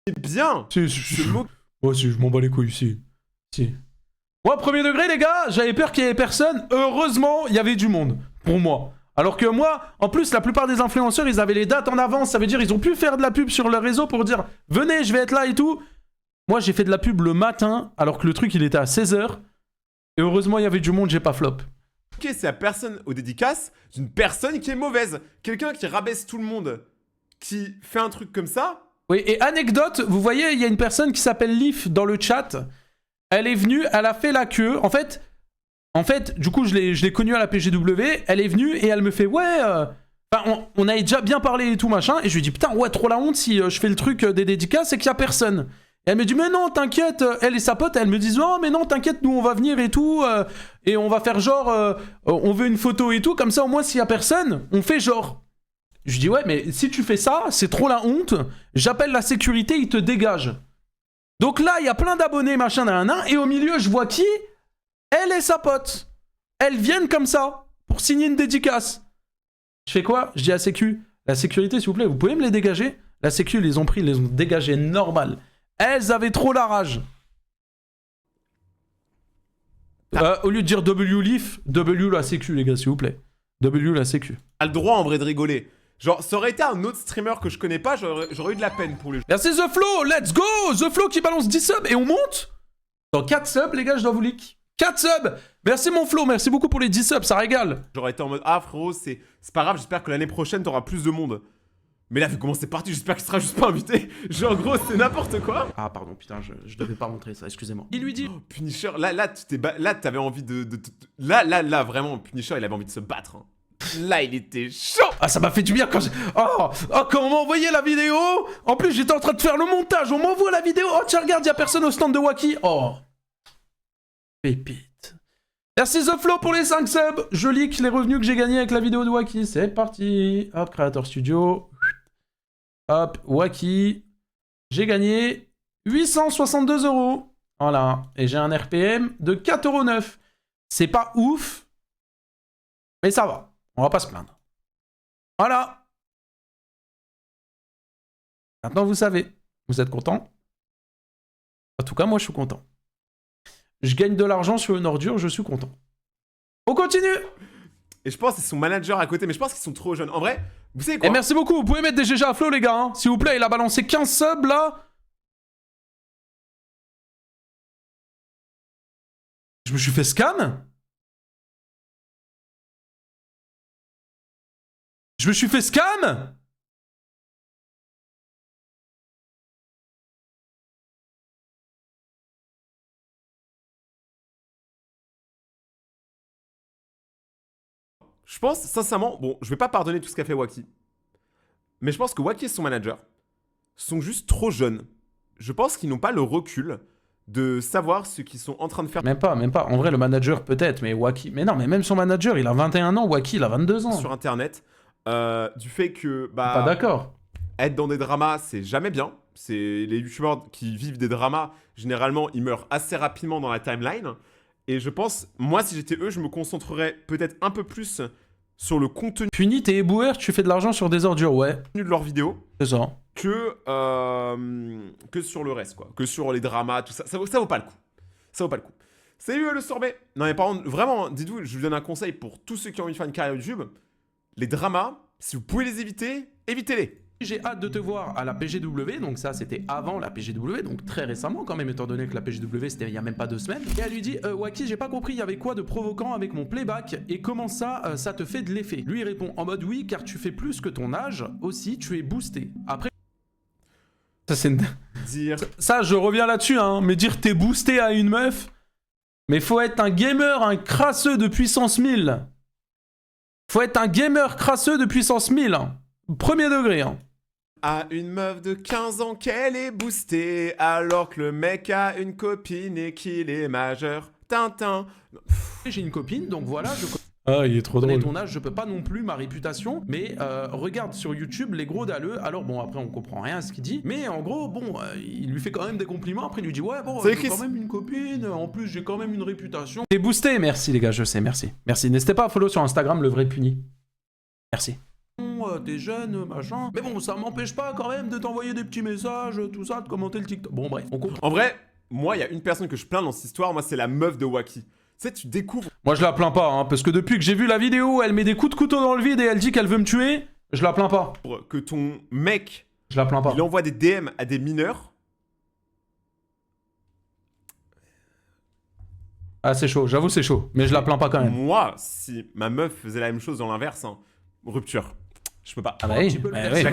C'est bien. Si. Moi, si, je m'en bats les couilles, si. Moi, premier degré, les gars, j'avais peur qu'il y ait personne. Heureusement, il y avait du monde, pour moi. Alors que moi, en plus, la plupart des influenceurs, ils avaient les dates en avance. Ça veut dire ils ont pu faire de la pub sur leur réseau pour dire « Venez, je vais être là et tout ». Moi, j'ai fait de la pub le matin, alors que le truc, il était à 16h. Et heureusement, il y avait du monde, j'ai pas flop. Ok, c'est la personne aux dédicaces d'une personne qui est mauvaise. Quelqu'un qui rabaisse tout le monde, qui fait un truc comme ça. Oui, et anecdote, vous voyez, il y a une personne qui s'appelle Leaf dans le chat. Elle est venue, elle a fait la queue. En fait, du coup, je l'ai connue à la PGW. Elle est venue et elle me fait « Ouais, on avait déjà bien parlé et tout, machin. » Et je lui dis « Putain, ouais, trop la honte si je fais le truc des dédicaces et qu'il y a personne. » Et elle me dit « Mais non, t'inquiète. » Elle et sa pote, elle me disent « Non, mais non, t'inquiète, nous, on va venir et tout. Et on va faire genre, on veut une photo et tout. Comme ça, au moins, s'il y a personne, on fait genre. » Je lui dis « Ouais, mais si tu fais ça, c'est trop la honte. J'appelle la sécurité, ils te dégagent. » Donc là, il y a plein d'abonnés, machin, et au milieu, je vois qui? Elle et sa pote. Elles viennent comme ça, pour signer une dédicace. Je fais quoi? Je dis à Sécu, la sécurité, s'il vous plaît, vous pouvez me les dégager? La Sécu, ils les ont pris, ils les ont dégagés, normal. Elles avaient trop la rage. Au lieu de dire W Leaf, W la Sécu, les gars, s'il vous plaît. W la Sécu. A le droit, en vrai, de rigoler. Genre, ça aurait été un autre streamer que je connais pas, j'aurais eu de la peine pour lui. Merci The Flow, let's go! The Flow qui balance 10 subs et on monte? Dans 4 subs, les gars, je dois vous leak. 4 subs! Merci mon Flo, merci beaucoup pour les 10 subs, ça régale. J'aurais été en mode, ah frérot, c'est pas grave, j'espère que l'année prochaine, t'auras plus de monde. Mais là, vu comment c'est parti, j'espère qu'il sera juste pas invité. Genre, gros, c'est n'importe quoi. Ah, pardon, putain, je devais pas montrer ça, excusez-moi. Il lui dit... Oh, Punisher, là, t'avais envie de... Là, vraiment, Punisher, il avait envie de se battre. Hein. Là, il était chaud. Ah, ça m'a fait du bien quand j'ai... Oh, quand on m'a envoyé la vidéo. En plus, j'étais en train de faire le montage. On m'envoie la vidéo. Oh, tiens, regarde, il y a personne au stand de Wacky. Oh. Pépite. Merci The Flow pour les 5 subs. Je leak les revenus que j'ai gagnés avec la vidéo de Wacky. C'est parti. Hop, Creator Studio. Hop, Wacky. J'ai gagné 862 €. Voilà. Et j'ai un RPM de 4,9 €. C'est pas ouf. Mais ça va. On va pas se plaindre. Voilà. Maintenant, vous savez. Vous êtes content? En tout cas, moi, je suis content. Je gagne de l'argent sur une ordure, je suis content. On continue. Et je pense que c'est son manager à côté, mais je pense qu'ils sont trop jeunes. En vrai, vous savez quoi? Et merci beaucoup. Vous pouvez mettre des GG à Flo, les gars. Hein. S'il vous plaît, il a balancé 15 subs, là. Je me suis fait scam? Je me suis fait scam? Je pense, sincèrement, bon, je vais pas pardonner tout ce qu'a fait Wacky. Mais je pense que Wacky et son manager sont juste trop jeunes. Je pense qu'ils n'ont pas le recul de savoir ce qu'ils sont en train de faire. Même pas. En vrai, le manager, peut-être, mais Wacky... Mais non, mais même son manager, il a 21 ans. Wacky, il a 22 ans. Sur Internet. Du fait que, Pas d'accord. être dans des dramas, c'est jamais bien. C'est les youtubeurs qui vivent des dramas, généralement, ils meurent assez rapidement dans la timeline. Et je pense, moi, si j'étais eux, je me concentrerais peut-être un peu plus sur le contenu Puni, t'es éboueur, tu fais de l'argent sur des ordures, ouais. de leurs vidéos C'est ça. que sur le reste, quoi. Que sur les dramas, tout ça. Ça vaut pas le coup. Ça vaut pas le coup. Salut le sorbet. Non, mais par contre, vraiment, dites-vous, je vous donne un conseil pour tous ceux qui ont envie de faire une carrière YouTube. Les dramas, si vous pouvez les éviter, évitez-les. J'ai hâte de te voir à la PGW, donc ça c'était avant la PGW, donc très récemment quand même, étant donné que la PGW c'était il y a même pas 2 semaines. Et elle lui dit Wacky, j'ai pas compris, il y avait quoi de provoquant avec mon playback et comment ça, ça te fait de l'effet? Lui il répond en mode oui, car tu fais plus que ton âge, aussi tu es boosté. Après... Ça c'est... Dire... Ça je reviens là-dessus, hein, mais dire t'es boosté à une meuf, mais faut être un gamer, un crasseux de puissance 1000. Faut être un gamer crasseux de puissance 1000. Hein. Premier degré, hein. À une meuf de 15 ans qu'elle est boostée, alors que le mec a une copine et qu'il est majeur. Tintin. J'ai une copine, donc voilà, je Ah, il est trop drôle. Ton âge, je peux pas non plus ma réputation, mais regarde sur YouTube les gros dalleux. Alors bon, après on comprend rien à ce qu'il dit, mais en gros, bon, il lui fait quand même des compliments. Après il lui dit ouais, bon, j'ai quand même une copine. En plus, j'ai quand même une réputation. T'es boosté, merci les gars, je sais, merci, merci. N'hésitez pas à follow sur Instagram le vrai puni. Merci. bon, t'es jeune, machin. Mais bon, ça m'empêche pas quand même de t'envoyer des petits messages, tout ça, de commenter le TikTok. Bon, bref, on comprend. En vrai, moi, il y a une personne que je plains dans cette histoire, moi, c'est la meuf de Wacky. Tu sais, tu découvres. Moi, je la plains pas, hein, parce que depuis que j'ai vu la vidéo où elle met des coups de couteau dans le vide et elle dit qu'elle veut me tuer, je la plains pas. Que ton mec, Je la plains pas. il envoie des DM à des mineurs. Ah, c'est chaud, j'avoue, c'est chaud. Mais je la plains pas quand même. Moi, si ma meuf faisait la même chose dans l'inverse, hein, rupture. Je peux pas. Ah bah oui,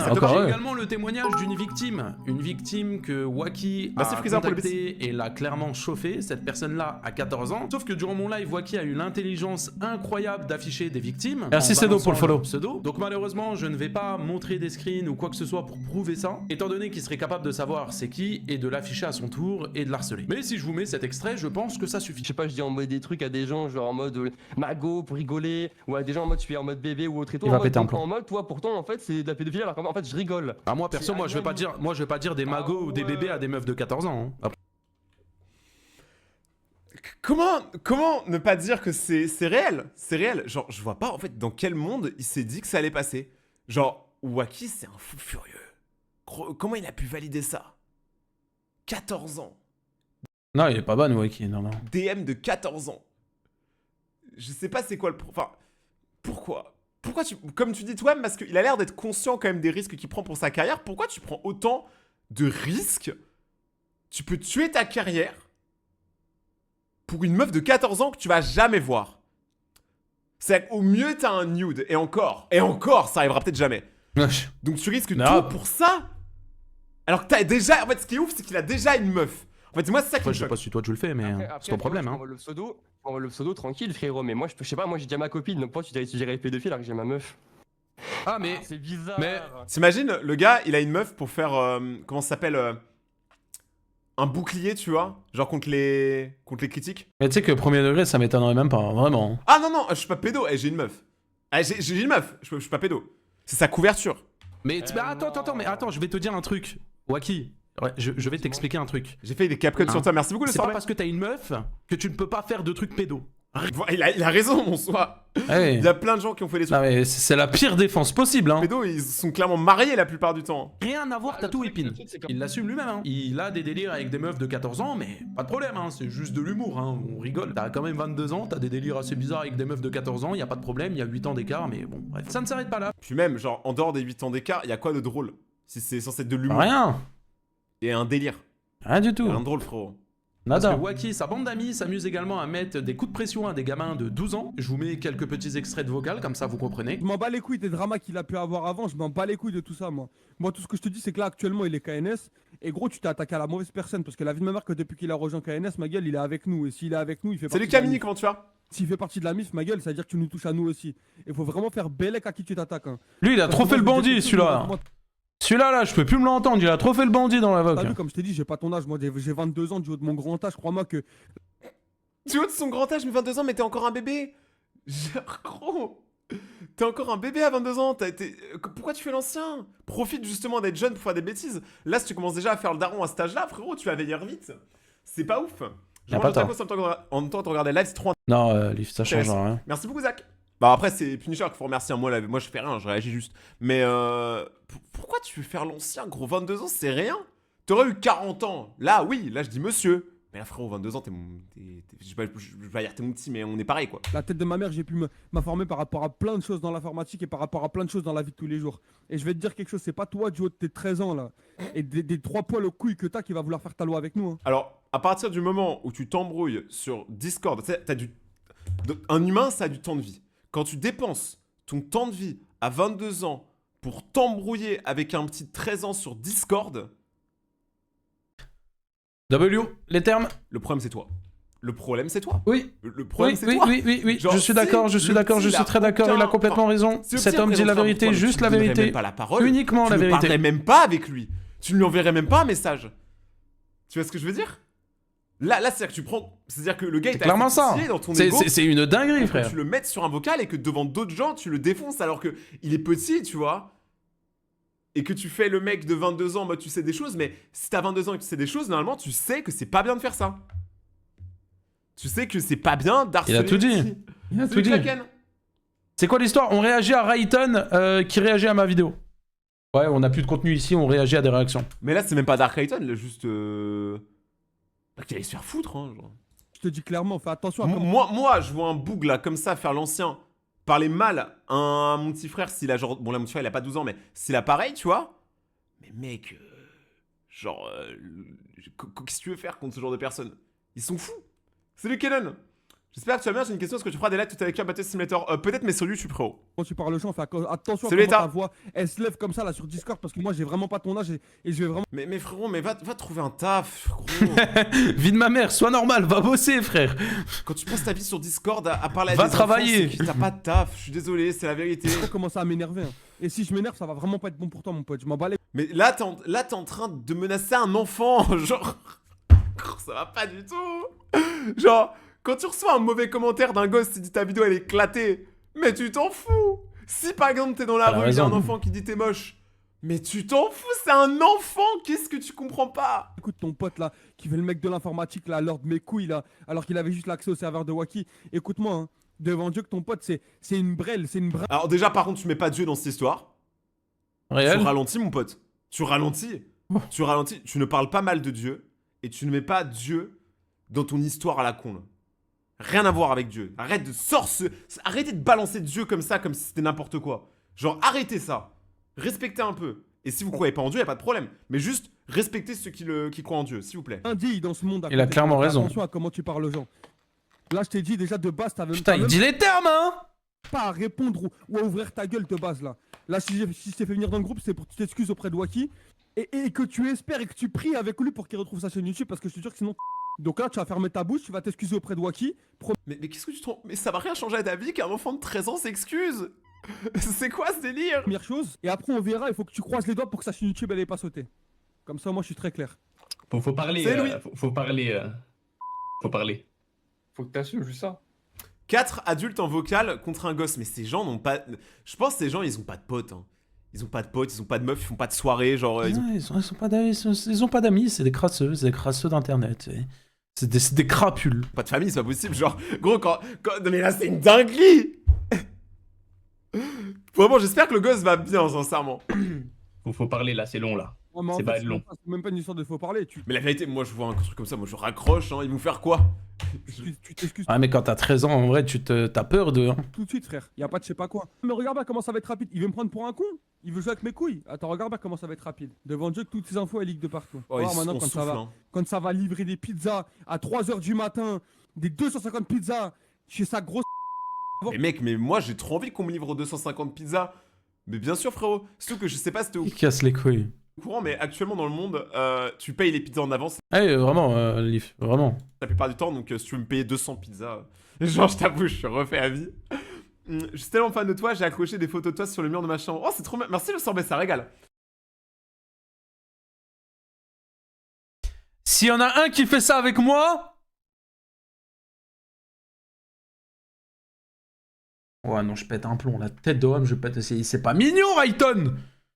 encore J'ai eux. Également le témoignage d'une victime. Une victime que Wacky Merci a Freezer pour le contactée et l'a clairement chauffé. Cette personne-là a 14 ans. Sauf que durant mon live, Wacky a eu l'intelligence incroyable d'afficher des victimes. Merci en Sedo pour le balançant follow. leur pseudo. Donc malheureusement, je ne vais pas montrer des screens ou quoi que ce soit pour prouver ça. Étant donné qu'il serait capable de savoir c'est qui et de l'afficher à son tour et de l'harceler. Mais si je vous mets cet extrait, je pense que ça suffit. Je sais pas, je dis en mode des trucs à des gens, genre en mode mago pour rigoler, ou à des gens en mode je suis en mode bébé ou autre et tout. Il va en mode, péter un plomb. en mode, toi pourtant en fait c'est de la pédophilie alors qu'en fait je rigole. Ah moi perso, moi je vais pas dire des magots ou des bébés à des meufs de 14 ans. Hein. Comment ne pas dire que c'est réel? C'est réel. Genre, je vois pas en fait dans quel monde il s'est dit que ça allait passer. Genre, Wacky, c'est un fou furieux. Comment il a pu valider ça? 14 ans. Non, il est pas bon, Wacky, non, non. DM de 14 ans. Je sais pas c'est quoi le... Enfin, pourquoi tu... Comme tu dis toi-même, parce qu'il a l'air d'être conscient quand même des risques qu'il prend pour sa carrière, pourquoi tu prends autant de risques? Tu peux tuer ta carrière pour une meuf de 14 ans que tu vas jamais voir. C'est qu'au mieux, t'as un nude. Et encore, ça arrivera peut-être jamais. Donc tu risques tout pour ça? Alors que t'as déjà... En fait, ce qui est ouf, c'est qu'il a déjà une meuf. En fait, moi, c'est ça qui me Je sais choque. pas si toi tu le fais, mais c'est ton problème. Hein. Le pseudo tranquille frérot, mais moi je sais pas, moi j'ai déjà ma copine, donc pourquoi tu dirais pédophile alors que j'ai ma meuf? Ah mais c'est bizarre. mais- T'imagines, le gars, il a une meuf pour faire... comment ça s'appelle un bouclier, tu vois? Genre contre les critiques. Mais tu sais que premier degré, ça m'étonnerait même pas, vraiment. Ah non, non, je suis pas pédo, j'ai une meuf. Ah, j'ai une meuf, je suis pas pédo. C'est sa couverture. Mais attends, je vais te dire un truc. Wacky, ouais, je vais t'expliquer un truc. J'ai fait des CapCut sur toi, merci beaucoup le C'est pas soir. parce que t'as une meuf que tu ne peux pas faire de trucs pédo. Il a raison, mon soi. Ouais. Il y a plein de gens qui ont fait des trucs Non mais c'est la pire défense possible, hein. pédo, ils sont clairement mariés la plupart du temps. Rien à voir, t'as tout épine. Il l'assume lui-même. Hein. Il a des délires avec des meufs de 14 ans, mais pas de problème, hein. C'est juste de l'humour. Hein. On rigole. T'as quand même 22 ans, t'as des délires assez bizarres avec des meufs de 14 ans, y a pas de problème, il y a 8 ans d'écart, mais bon, bref. Ça ne s'arrête pas là. Puis même, genre, en dehors des 8 ans d'écart, il y a quoi de drôle? Si c'est censé être de l'humour. Rien. Et un délire. Rien du tout. Rien de drôle, frérot. Parce Nada. que Wacky et sa bande d'amis s'amusent également à mettre des coups de pression à des gamins de 12 ans. Je vous mets quelques petits extraits de vocal, comme ça vous comprenez. Je m'en bats les couilles des dramas qu'il a pu avoir avant, je m'en bats les couilles de tout ça, moi. Moi, tout ce que je te dis, c'est que là, actuellement, il est KNS. Et gros, tu t'es attaqué à la mauvaise personne. Parce que la vie de ma mère, que depuis qu'il a rejoint KNS, ma gueule, il est avec nous. Et s'il est avec nous, il fait Salut partie de la Camille, MIF. comment tu vas? S'il fait partie de la MIF, ma gueule, ça veut dire que tu nous touches à nous aussi. Il faut vraiment faire bellec à qui tu t'attaques. Hein. Lui, il a Parce trop que fait le moi, je me dis bandit, que celui-là. moi, Celui-là, là, je peux plus me l'entendre. Il a trop fait le bandit dans la vogue. T'as vu, comme je t'ai dit, j'ai pas ton âge. Moi, j'ai 22 ans, du haut de mon grand âge. Crois-moi que Tu vois de son grand âge, mais 22 ans, mais t'es encore un bébé. Genre, gros. T'es encore un bébé à 22 ans. Pourquoi tu fais l'ancien? Profite justement d'être jeune pour faire des bêtises. Là, si tu commences déjà à faire le daron à cet âge-là, frérot, tu vas vieillir vite. C'est pas ouf. Je Y a pas mange un tort. taco en même temps de regarder le live, c'est trop. Non, Liv, ça change Intéressant. rien. Merci beaucoup, Zach. Bah, après, c'est Punisher qu'il faut remercier. Moi, je fais rien, je réagis juste. Mais pourquoi tu veux faire l'ancien, gros? 22 ans, c'est rien. T'aurais eu 40 ans. Là, oui, là, je dis monsieur. Mais là, frérot, 22 ans, je vais pas dire t'es mon petit, mais on est pareil, quoi. la tête de ma mère, j'ai pu m'informer par rapport à plein de choses dans l'informatique et par rapport à plein de choses dans la vie de tous les jours. Et je vais te dire quelque chose, c'est pas toi, du haut de tes 13 ans, là, et des 3 poils aux couilles que t'as qui va vouloir faire ta loi avec nous. Hein. Alors, à partir du moment où tu t'embrouilles sur Discord, tu sais, un humain, ça a du temps de vie. Quand tu dépenses ton temps de vie à 22 ans pour t'embrouiller avec un petit 13 ans sur Discord, W, les termes. le problème, c'est toi. Le problème, c'est toi. Oui. Le problème, Oui, c'est oui, toi. oui, oui, oui. Genre, Je suis d'accord, je si suis le d'accord, petit, je il suis a très d'accord. Il a aucun- complètement raison. Si le Cet petit homme dit la présentera vérité, pourquoi, juste tu la lui donnerais vérité. même pas la parole, Uniquement tu la ne vérité. parlerais même pas avec lui. Tu ne lui enverrais même pas un message. Tu vois ce que je veux dire? Là, c'est-à-dire que tu prends... C'est-à-dire que le gars, C'est il clairement ça. dans ton C'est ego. c'est une dinguerie, Que frère. tu le mettes sur un vocal et que devant d'autres gens, tu le défonces alors que il est petit, tu vois. Et que tu fais le mec de 22 ans en mode tu sais des choses, mais si t'as 22 ans et que tu sais des choses, normalement, tu sais que c'est pas bien de faire ça. Tu sais que c'est pas bien d'harceler. Il a tout les dit. petits. Il a Salut tout dit. Kraken. C'est quoi l'histoire? On réagit à Rayton qui réagit à ma vidéo. Ouais, on a plus de contenu ici, on réagit à des réactions. Mais là, c'est même pas Dark Titan, là, juste. Bah, qu'il allait se faire foutre, hein. Genre. Je te dis clairement, fais attention à comment... Moi, je vois un boug là, comme ça, faire l'ancien, parler mal à mon petit frère, s'il a genre. Bon, là, mon petit frère, il a pas 12 ans, mais s'il a pareil, tu vois. Mais mec, genre. Qu'est-ce que tu veux faire contre ce genre de personnes? Ils sont fous. Salut Kenan. J'espère que tu vas bien. J'ai une question. Est-ce que tu feras des lives tout avec un Battle Simulator? Peut-être, mais sur YouTube, frérot. Quand tu parles aux gens, fais attention à Salut, comment Eta. ta voix, elle se lève comme ça là sur Discord parce que moi j'ai vraiment pas ton âge et je vais vraiment... Mais frérot, mais va trouver un taf, gros. Vie de ma mère, sois normal, va bosser, frère. Quand tu passes ta vie sur Discord à parler à Va des travailler. enfants, c'est que t'as pas de taf. Je suis désolé, c'est la vérité. Je vais commencer à m'énerver. Hein. Et si je m'énerve, ça va vraiment pas être bon pour toi, mon pote. Je m'en bats les... Mais là, t'es en train de menacer un enfant. Genre. Ça va pas du tout. Genre, quand tu reçois un mauvais commentaire d'un gosse qui dit ta vidéo elle est éclatée, mais tu t'en fous. Si par exemple t'es dans la Elle a rue, il y a un raison. enfant qui dit t'es moche, mais tu t'en fous, c'est un enfant. Qu'est-ce que tu comprends pas? Écoute ton pote là, qui fait le mec de l'informatique là, l'ordre de mes couilles là, alors qu'il avait juste l'accès au serveur de Wacky. Écoute-moi, hein, devant Dieu que ton pote c'est une brêle, c'est une brêle. Alors déjà par contre tu mets pas Dieu dans cette histoire. Réel? Tu ralentis mon pote. Tu ralentis. Tu ralentis. Tu ne parles pas mal de Dieu et tu ne mets pas Dieu dans ton histoire à la con là. Rien à voir avec Dieu. Arrête de arrêtez de balancer Dieu comme ça, comme si c'était n'importe quoi. Genre arrêtez ça. Respectez un peu. Et si vous croyez pas en Dieu, y a pas de problème. Mais juste respectez ceux qui croient en Dieu, s'il vous plaît. Indigne dans ce monde. à Il a côté. clairement Fais raison. Attention à comment tu parles aux gens. Là je t'ai dit déjà de base, t'avais Putain, il même dit les termes, hein. pas à répondre ou à ouvrir ta gueule de base là. Là si je t'ai fait venir dans le groupe, c'est pour que tu t'excuses auprès de Wacky et que tu espères et que tu pries avec lui pour qu'il retrouve sa chaîne YouTube parce que je te jure que sinon... Donc là tu vas fermer ta bouche, tu vas t'excuser auprès de Wacky. Mais qu'est-ce que tu te rends... Mais ça va rien changer à ta vie qu'un enfant de 13 ans s'excuse. C'est quoi ce délire? Première chose, et après on verra, il faut que tu croises les doigts pour que sa chaîne YouTube elle ait pas sauté. Comme ça moi je suis très clair. Faut parler, C'est Louis. faut parler, faut parler. Faut que t'assumes juste ça. 4 adultes en vocal contre un gosse. Mais ces gens n'ont pas... Je pense que ces gens, ils ont pas de potes. Hein. Ils ont pas de potes, ils ont pas de meufs, ils font pas de soirée, genre... Ils ont... Ouais, ils ont pas d'amis, c'est des crasseux d'internet. C'est des crapules. pas de famille, c'est pas possible. Genre, gros, non, mais là, c'est une dinguerie. Vraiment, j'espère que le gosse va bien, sincèrement. Faut parler là, c'est long là. Ouais, mais en C'est fait, pas long. c'est même pas une histoire de faux parler. Mais la vérité, moi, je vois un truc comme ça, moi, je raccroche, hein. Ils vont faire quoi? Tu t'excuses Ah, mais quand t'as 13 ans, en vrai, t'as peur de. Hein. tout de suite, frère. Y a pas de je sais pas quoi. Mais regarde bien comment ça va être rapide. Il veut me prendre pour un con. Il veut jouer avec mes couilles. Attends, regarde bien comment ça va être rapide. Devant Dieu, que toutes ces infos elles leak de partout. Oh, Alors maintenant, on souffle, hein. quand ça va livrer des pizzas à 3h du matin, des 250 pizzas chez sa grosse. Mais mec, mais moi, j'ai trop envie qu'on me livre 250 pizzas. Mais bien sûr, frérot. Surtout que je sais pas si t'es au Il casse les couilles. courant, mais actuellement, dans le monde, tu payes les pizzas en avance Eh, vraiment, Leaf, vraiment. la plupart du temps, donc si tu veux me payer 200 pizzas, genre, je t'avoue, je suis refait à vie. Je suis tellement fan de toi, j'ai accroché des photos de toi sur le mur de ma chambre. Oh, c'est trop bien. Merci le sorbet, ça régale. S'il y en a un qui fait ça avec moi. Ouais, non, je pète un plomb. La tête de homme, je pète. C'est pas mignon, Rayton.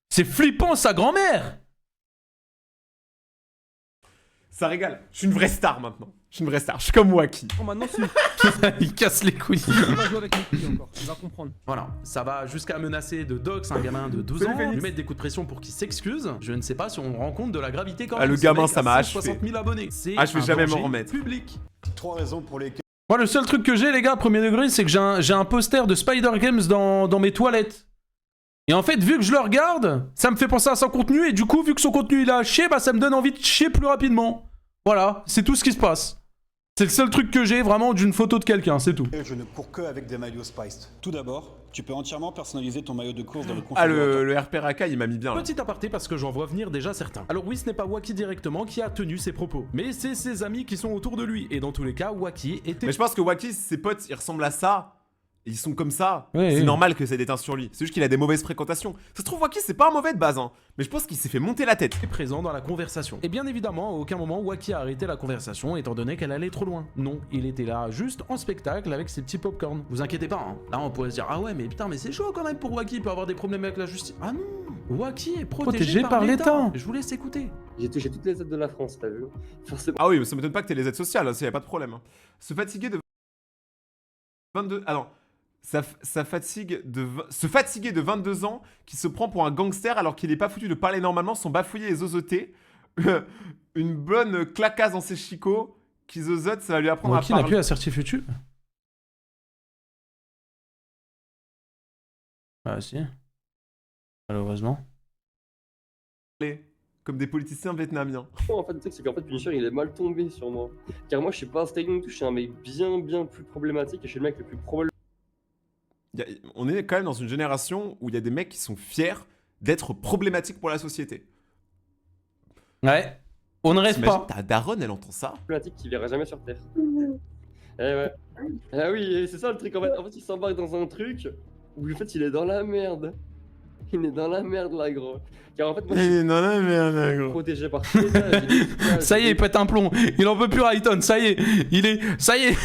C'est flippant, sa grand-mère. Ça régale. Je suis une vraie star maintenant. Je suis une vraie star. Je suis comme Wacky. Oh, maintenant, si Il casse les couilles. il va jouer avec mes couilles encore, il va comprendre. Voilà, ça va jusqu'à menacer de dox un gamin de 12 Salut, ans, Phoenix. lui mettre des coups de pression pour qu'il s'excuse. Je ne sais pas si on rend compte de la gravité quand Ah, même. le Ce gamin, mec ça a m'a 160 000 abonnés. C'est Ah, je vais un jamais m'en danger remettre. Public. 3 raisons pour lesquelles Moi, le seul truc que j'ai, les gars, premier degré, c'est que j'ai un poster de Spider Games dans mes toilettes. Et en fait, vu que je le regarde, ça me fait penser à son contenu. Et du coup, vu que son contenu il a à chier, bah ça me donne envie de chier plus rapidement. Voilà, c'est tout ce qui se passe. C'est le seul truc que j'ai vraiment d'une photo de quelqu'un, c'est tout. je ne cours que avec des maillots Spiced. Tout d'abord, tu peux entièrement personnaliser ton maillot de course dans le Ah, configurateur. le RP Raka, il m'a mis bien là. Petit aparté parce que j'en vois venir déjà certains. Alors oui, ce n'est pas Wacky directement qui a tenu ses propos, mais c'est ses amis qui sont autour de lui. Et dans tous les cas, Wacky était... Mais je pense que Wacky, ses potes, ils ressemblent à ça. Ils sont comme ça. Oui, c'est oui. normal que ça déteint sur lui. C'est juste qu'il a des mauvaises fréquentations. Ça se trouve, Wacky, c'est pas un mauvais de base, hein. Mais je pense qu'il s'est fait monter la tête. présent dans la conversation. Et bien évidemment, à aucun moment, Wacky a arrêté la conversation étant donné qu'elle allait trop loin. Non, il était là juste en spectacle avec ses petits popcorn. Vous inquiétez pas, hein. Là on pourrait se dire, ah ouais, mais putain, mais c'est chaud quand même pour Wacky, il peut avoir des problèmes avec la justice. Ah non, Wacky est protégé par l'État. Je vous laisse écouter. J'ai touché toutes les aides de la France, t'as vu? Forcément. Ah oui, mais ça m'étonne pas que t'aies les aides sociales, hein, ça y a pas de problème. Hein. Se fatiguer de 22... Ah non. se fatiguer de 22 ans qui se prend pour un gangster alors qu'il est pas foutu de parler normalement sans bafouiller et zozoter. Une bonne clacasse dans ses chicots qui zozote, ça va lui apprendre Qui à n'a parler. plus la certif YouTube? Ah si. Malheureusement. Comme des politiciens vietnamiens. En fait, le truc, c'est qu'en fait, Punisher, il est mal tombé sur moi. Car moi, je suis pas un styling tout, je suis un mec bien plus problématique et je suis le mec le plus problématique. On est quand même dans une génération où il y a des mecs qui sont fiers d'être problématiques pour la société. Ouais. On ne rêve T'imagines, pas. ta daronne, elle entend ça. Qui verra jamais sur Terre. Eh ouais. Ah oui, et c'est ça le truc, en fait, il s'embarque dans un truc où en fait, il est dans la merde. Il est dans la merde, là, gros. Car en fait, moi, je suis Non, non, mais gros. protégé par tous les gars, j'ai des- Ça y est, il pète un plomb. Il en veut plus Rayton. Ça y est. Ça y est.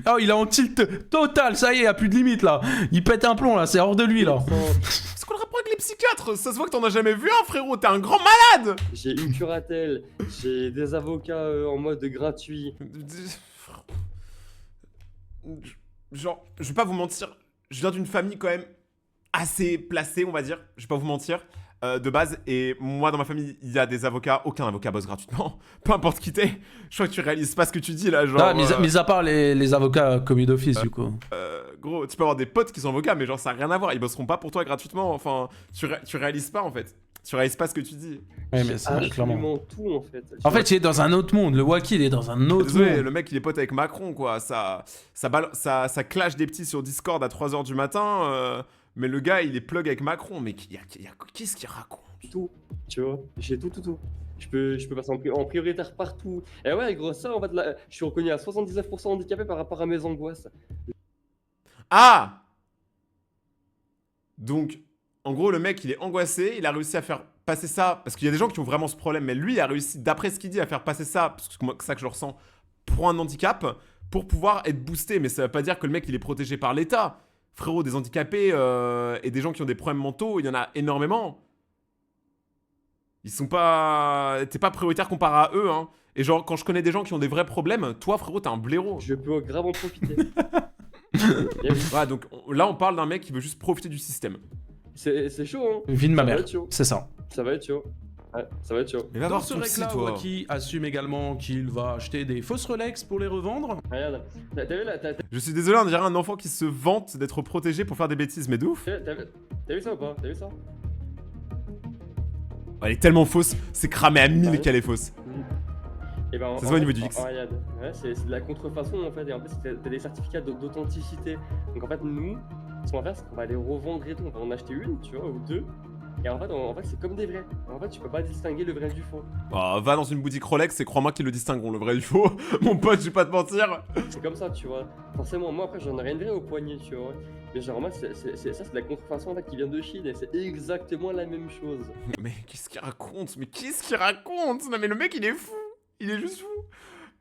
Oh, il est en tilt total. Ça y est, il n'y a plus de limite là. Il pète un plomb là. C'est hors de lui là. C'est quoi le rapport avec les psychiatres? Ça se voit que t'en as jamais vu un, frérot. T'es un grand malade. J'ai une curatelle, j'ai des avocats en mode gratuit. Genre, je vais pas vous mentir, je viens d'une famille quand même assez placée, on va dire, je vais pas vous mentir, de base, et moi dans ma famille, il y a des avocats, aucun avocat bosse gratuitement, peu importe qui t'es, je crois que tu réalises pas ce que tu dis là, genre... Ah, mis à part les avocats commis d'office du coup. Gros, tu peux avoir des potes qui sont avocats, mais genre ça a rien à voir, ils bosseront pas pour toi gratuitement, enfin, tu réalises pas en fait, tu réalises pas ce que tu dis. Ouais, mais c'est clairement. Absolument tout en fait. En fait, il est dans un autre monde. Le Wacky, il est dans un autre Désolé, monde. le mec il est pote avec Macron quoi, ça clash des petits sur Discord à 3h du matin, mais le gars il est plug avec Macron, mais qu'est-ce qu'il raconte? Tout, tu vois, j'ai tout. Je peux passer en prioritaire partout. Et ouais, gros, ça en fait, là, je suis reconnu à 79% handicapé par rapport à mes angoisses. Ah! Donc, en gros, le mec, il est angoissé, il a réussi à faire passer ça, parce qu'il y a des gens qui ont vraiment ce problème, mais lui, il a réussi, d'après ce qu'il dit, à faire passer ça, parce que c'est ça que je ressens, pour un handicap, pour pouvoir être boosté. Mais ça veut pas dire que le mec, il est protégé par l'État. Frérot, des handicapés et des gens qui ont des problèmes mentaux, il y en a énormément. Ils sont pas... T'es pas prioritaire comparé à eux, hein. Et genre, quand je connais des gens qui ont des vrais problèmes, toi, frérot, t'es un blaireau. Je peux grave en profiter. Ouais, donc là, on parle d'un mec qui veut juste profiter du système. C'est chaud, hein. Vie de ma Ça va mère. être chaud. C'est ça. Ça va être chaud. Ouais, ça va être chaud. Mais va Dans voir ce ton psy, rec-là, toi. Wacky assume également qu'il va acheter des fausses Rolex pour les revendre. Regarde, t'as vu là, Je suis désolé, on dirait un enfant qui se vante d'être protégé pour faire des bêtises, mais de ouf. t'as vu ça ou pas? T'as vu ça? Elle est tellement fausse, c'est cramé à 1000 Ouais. qu'elle est fausse. Et ben, Ça se voit au niveau du X. Regarde, ouais, c'est de la contrefaçon en fait, et en plus t'as des certificats d'authenticité. Donc en fait, nous, ce qu'on va faire, c'est qu'on va les revendre et tout. On va en acheter une, tu vois, ou deux. Et en fait, c'est comme des vrais. En fait, tu peux pas distinguer le vrai du faux. Oh, va dans une boutique Rolex et crois-moi qu'ils le distingueront, le vrai du faux. Mon pote, je vais pas te mentir. C'est comme ça, tu vois. Forcément, moi après, j'en ai rien de vrai au poignet, tu vois. Mais genre, moi, c'est de la contrefaçon en fait, qui vient de Chine, et c'est exactement la même chose. Mais qu'est-ce qu'il raconte? Mais qu'est-ce qu'il raconte? Non mais le mec, il est fou. Il est juste fou.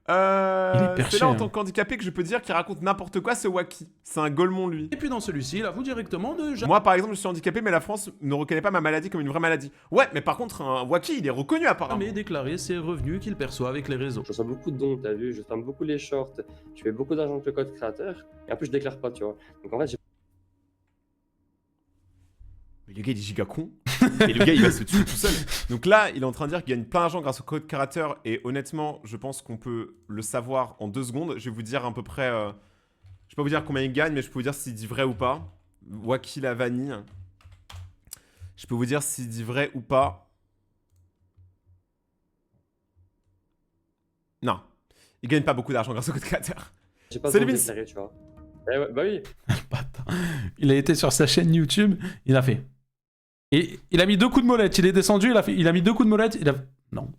perché, C'est là en hein. tant qu'handicapé que je peux dire qu'il raconte n'importe quoi, ce Wacky. C'est un golemon, lui. Et puis dans celui-ci, il avoue directement de... Moi, par exemple, je suis handicapé, mais la France ne reconnaît pas ma maladie comme une vraie maladie. Ouais, mais par contre, un Wacky, il est reconnu apparemment. jamais déclarer ses revenus qu'il perçoit avec les réseaux. Je reçois beaucoup de dons, t'as vu, je ferme beaucoup les shorts, je fais beaucoup d'argent avec le code créateur, et en plus, je déclare pas, tu vois. Donc en fait, j'ai Mais le gars, il est giga con. Et le gars, il va se tuer tout seul. Donc là, il est en train de dire qu'il gagne plein d'argent grâce au code créateur. Et honnêtement, je pense qu'on peut le savoir en 2 secondes. Je vais vous dire à peu près... je vais pas vous dire combien il gagne, mais je peux vous dire s'il dit vrai ou pas. Wacky la vanille. Je peux vous dire s'il dit vrai ou pas. Non. Il gagne pas beaucoup d'argent grâce au code créateur. pas Salut, besoin de Vince. déclarer, tu vois. Eh ouais, bah oui. Il a été sur sa chaîne YouTube. Il a fait. Et il a mis 2 coups de molette. Il est descendu. Il a mis 2 coups de molette. Il a. Non.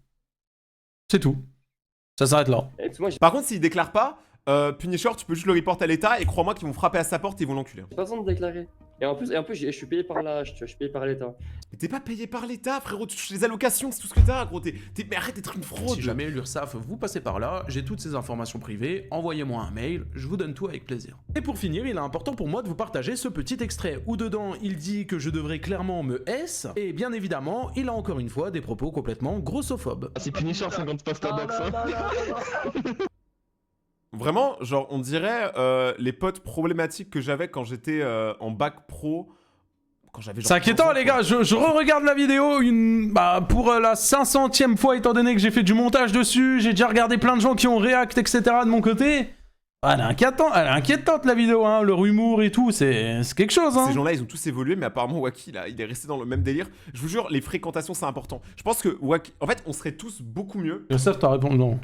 C'est tout. Ça s'arrête là. Et puis moi, j'ai Par contre, s'il déclare pas, Punisher, tu peux juste le report à l'État. Et crois-moi qu'ils vont frapper à sa porte et ils vont l'enculer. pas besoin de déclarer. Et en plus, je suis payé par l'âge, tu vois, je suis payé par l'État. Mais t'es pas payé par l'État, frérot. Tu touches les allocations, c'est tout ce que t'as, gros. Mais arrête d'être une fraude. Si jamais l'URSSAF vous passez par là, j'ai toutes ces informations privées, envoyez-moi un mail, je vous donne tout avec plaisir. Et pour finir, il est important pour moi de vous partager ce petit extrait où dedans il dit que je devrais clairement me S, et bien évidemment, il a encore une fois des propos complètement grossophobes. C'est Punisher 50 pasta box, hein. Vraiment, genre, on dirait les potes problématiques que j'avais quand j'étais en bac pro. Quand j'avais genre C'est inquiétant 15 ans, les quoi. gars, je re-regarde la vidéo pour la 500e fois étant donné que j'ai fait du montage dessus, j'ai déjà regardé plein de gens qui ont react etc de mon côté. Ah, elle est inquiétante la vidéo, hein, leur humour et tout, c'est quelque chose. Hein. Ces gens-là, ils ont tous évolué, mais apparemment Wacky, là, il est resté dans le même délire. Je vous jure, les fréquentations, c'est important. Je pense que Wacky... En fait, on serait tous beaucoup mieux, Je sais que t'as répondu non.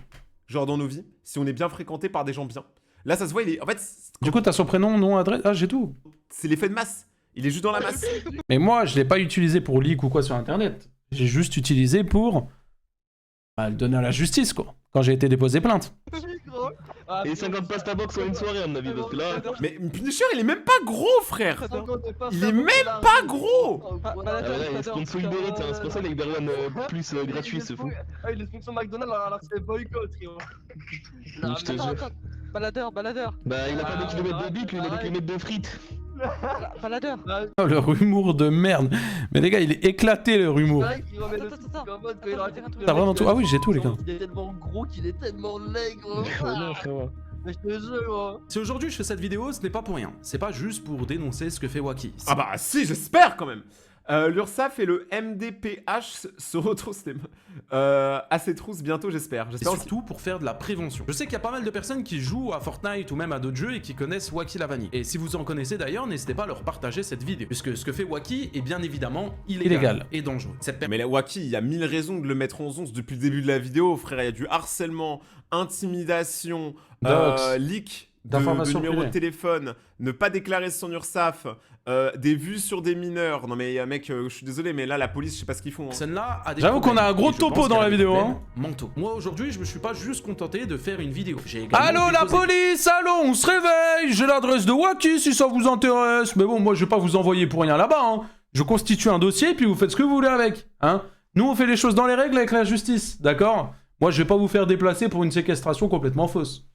genre dans nos vies, si on est bien fréquenté par des gens bien. Là, ça se voit, il est... En fait, Du coup t'as son prénom, nom, adresse, ah j'ai tout. c'est l'effet de masse. Il est juste dans la masse. Mais je l'ai pas utilisé pour leak ou quoi sur internet. J'ai juste utilisé pour le donner à la justice quoi, quand j'ai été déposé plainte. Et 50 pasta box en une soirée, à mon avis, parce que là. Mais Punisher, il est même pas gros, frère. Il est même pas gros. Ah ouais, sponsor Uber Eats, hein, c'est pour ça avec Berwan plus gratuit, ce fou. Ah, il est sponsor McDonald's alors que c'est boycott, frérot. Non, je te jure. Baladeur. Bah, il a pas des kilomètres de bip, lui, il a des kilomètres de frites. Baladeur. Oh, leur humour de merde. Mais les gars, il est éclaté leur humour. T'as vraiment tout? Ah oui, j'ai tout les gars. Il est tellement gros qu'il est tellement laid, gros. Non, frérot. Mais je te jure, gros. Si aujourd'hui je fais cette vidéo, ce n'est pas pour rien. C'est pas juste pour dénoncer ce que fait Wacky. Ah bah si, j'espère quand même. L'URSSAF et le MDPH se retrouvent à ces trousses bientôt, j'espère. C'est surtout pour faire de la prévention. Je sais qu'il y a pas mal de personnes qui jouent à Fortnite ou même à d'autres jeux et qui connaissent Wacky la vanille. Et si vous en connaissez d'ailleurs, n'hésitez pas à leur partager cette vidéo. Puisque ce que fait Wacky est bien évidemment illégal. Et dangereux. Mais là, Wacky, il y a 1000 raisons de le mettre en 11 depuis le début de la vidéo, frère. Il y a du harcèlement, intimidation, leak de numéro de téléphone, ne pas déclarer son URSSAF, des vues sur des mineurs. Non mais mec, je suis désolé, mais là la police, je sais pas ce qu'ils font. Hein. J'avoue qu'on a un gros topo dans la vidéo. Hein. Mentaux. Moi aujourd'hui, je me suis pas juste contenté de faire une vidéo. Allô la police, allô, on se réveille. J'ai l'adresse de Wacky si ça vous intéresse. Mais bon, moi je vais pas vous envoyer pour rien là-bas. Hein. Je constitue un dossier puis vous faites ce que vous voulez avec. Hein. Nous on fait les choses dans les règles avec la justice, d'accord? Moi je vais pas vous faire déplacer pour une séquestration complètement fausse.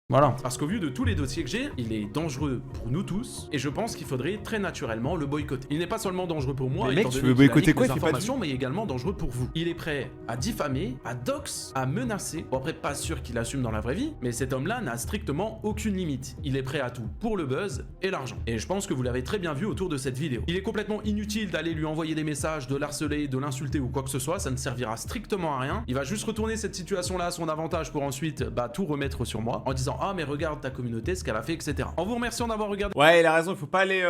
Voilà. Parce qu'au vu de tous les dossiers que j'ai, il est dangereux pour nous tous, et je pense qu'il faudrait très naturellement le boycotter. Il n'est pas seulement dangereux pour moi, mais mec, étant tu donné veux qu'il a boycotter leak quoi, des il fait pas de informations, mais également dangereux pour vous. Il est prêt à diffamer, à dox, à menacer. Bon après, pas sûr qu'il assume dans la vraie vie, mais cet homme-là n'a strictement aucune limite. Il est prêt à tout pour le buzz et l'argent. Et je pense que vous l'avez très bien vu autour de cette vidéo. Il est complètement inutile d'aller lui envoyer des messages, de l'harceler, de l'insulter ou quoi que ce soit, ça ne servira strictement à rien. Il va juste retourner cette situation-là à son avantage pour ensuite tout remettre sur moi en disant « Ah mais regarde ta communauté, ce qu'elle a fait, etc. » En vous remerciant d'avoir regardé... Ouais, il a raison, il faut pas aller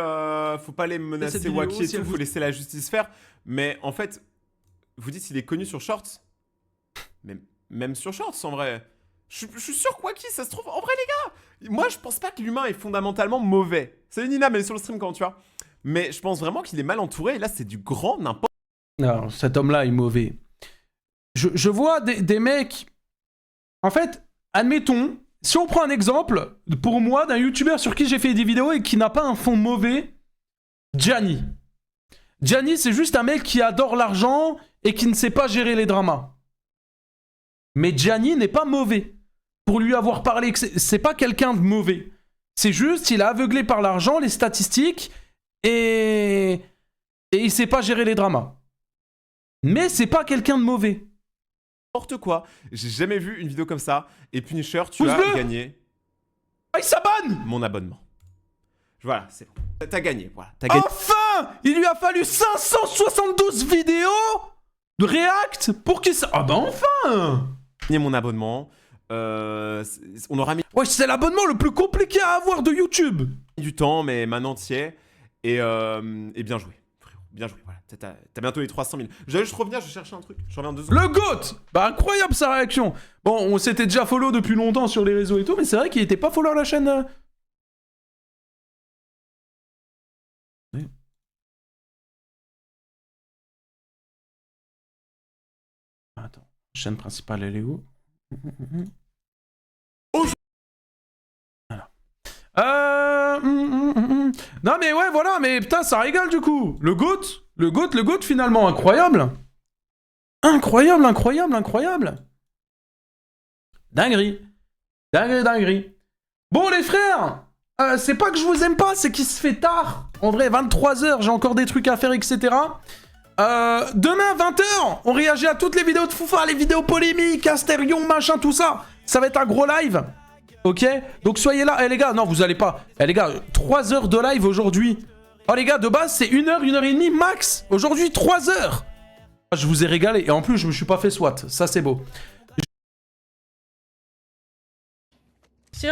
menacer Wacky et tout, faut laisser la justice faire. Mais en fait, vous dites il est connu sur Shorts. Mais même sur Shorts, en vrai. Je suis sûr que Wacky, ça se trouve... En vrai, les gars, moi, je pense pas que l'humain est fondamentalement mauvais. Salut Nina, mais sur le stream quand tu vois. Mais je pense vraiment qu'il est mal entouré, et là, c'est du grand n'importe... Non, cet homme-là est mauvais. Je vois des mecs... En fait, admettons... Si on prend un exemple, pour moi, d'un youtubeur sur qui j'ai fait des vidéos et qui n'a pas un fond mauvais, Gianni. Gianni, c'est juste un mec qui adore l'argent et qui ne sait pas gérer les dramas. Mais Gianni n'est pas mauvais. Pour lui avoir parlé, c'est pas quelqu'un de mauvais. C'est juste, il est aveuglé par l'argent, les statistiques, et il sait pas gérer les dramas. Mais c'est pas quelqu'un de mauvais. N'importe quoi. J'ai jamais vu une vidéo comme ça. Et Punisher, tu as gagné. Ah, il s'abonne! Mon abonnement. Voilà, c'est bon. T'as gagné, voilà. As gagné. Enfin! Il lui a fallu 572 vidéos de React pour qu'il Ah bah enfin! Gagné mon abonnement. On aura mis... Ouais, c'est l'abonnement le plus compliqué à avoir de YouTube. Du temps, mais maintenant t'y es. Et bien joué. Bien joué, voilà. T'as bientôt les 300 000. J'allais juste revenir, je cherchais un truc. Je reviens 2 secondes. Le GOAT! Bah incroyable sa réaction. Bon, on s'était déjà follow depuis longtemps sur les réseaux et tout, mais c'est vrai qu'il était pas follow la chaîne. Oui. Attends, chaîne principale elle est où? Non mais ouais voilà, mais putain ça régale du coup. Le GOAT finalement, incroyable. Incroyable. Dinguerie. Bon les frères, c'est pas que je vous aime pas, c'est qu'il se fait tard. En vrai 23h, j'ai encore des trucs à faire, etc. Demain 20h, on réagit à toutes les vidéos de Foufa, les vidéos polémiques, Astérion, machin, tout ça. Ça va être un gros live. Ok? Donc soyez là. Eh les gars, non, vous allez pas. Eh les gars, 3 heures de live aujourd'hui. Oh les gars, de base, c'est 1 heure, 1 heure et demie max. Aujourd'hui, 3 heures. Je vous ai régalé. Et en plus, je me suis pas fait SWAT. Ça, c'est beau.